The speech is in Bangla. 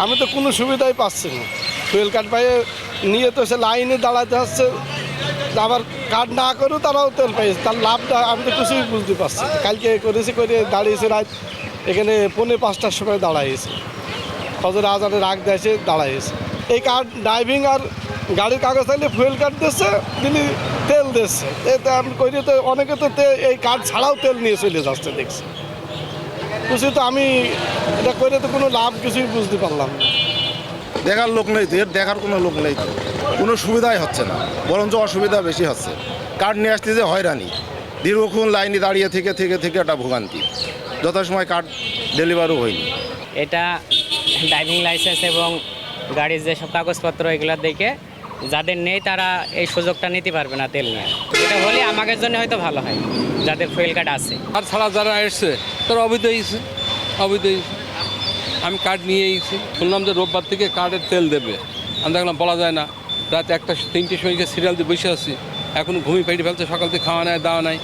আমি তো কোনো সুবিধাই পাচ্ছি না। ফুয়েল কার্ড পাইয়ে নিয়ে তো সে লাইনে দাঁড়াতে হচ্ছে, আবার কার্ড না করেও তারাও তেল পাইছে, তার লাভটা আমি তো কিছুই বুঝতে পারছি না। কালকে করেছি করে দাঁড়িয়েছি রাত এখানে 4:45টার সময় দাঁড়াইয়েছি, ফজর আজানের আগ দিয়েছে দাঁড়াইয়েছি। এই কার্ড ড্রাইভিং আর গাড়ির কাগজ থাকলে ফুয়েল কার্ড দিচ্ছে, তিনি তেল দিচ্ছে, এতে আমি করি তো অনেকে তো এই কার্ড ছাড়াও তেল নিয়ে চলে যাচ্ছে দেখছি। বুঝছি তো আমি এটা করে তো কোনো লাভ কিছুই বুঝতে পারলাম না। দেখার লোক নেই তো, এর দেখার কোনো লোক নেই তো, কোনো সুবিধাই হচ্ছে না, বরঞ্চ অসুবিধা বেশি হচ্ছে। কার্ড নিয়ে আসতে যে হয়রানি, দীর্ঘক্ষণ লাইনে দাঁড়িয়ে থেকে থেকে থেকে একটা ভোগান্তি, যথাসময় কার্ড ডেলিভারিও হয়নি। এটা ড্রাইভিং লাইসেন্স এবং গাড়ির যেসব কাগজপত্র এগুলো দেখে যাদের নেই তারা এই সুযোগটা নিতে পারবে না তেল নিয়ে। এটা হলে আমাদের জন্য হয়তো ভালো হয়, যাদের ফুয়েল কার্ড আছে। আর ছাড়া যারা এসছে তারা অবৈধ হয়েছে, অবৈধ হয়েছে। আমি কার্ড নিয়ে এসেছি, শুনলাম যে রোববার থেকে কার্ডের তেল দেবে। আমি দেখলাম বলা যায় না, রাত 1টা 3টের সময় সিরিয়াল দিয়ে বসে আছি, এখন ঘুমিয়ে পেটে ফেলছে, সকাল থেকে খাওয়া নেয় দাওয়া নাই।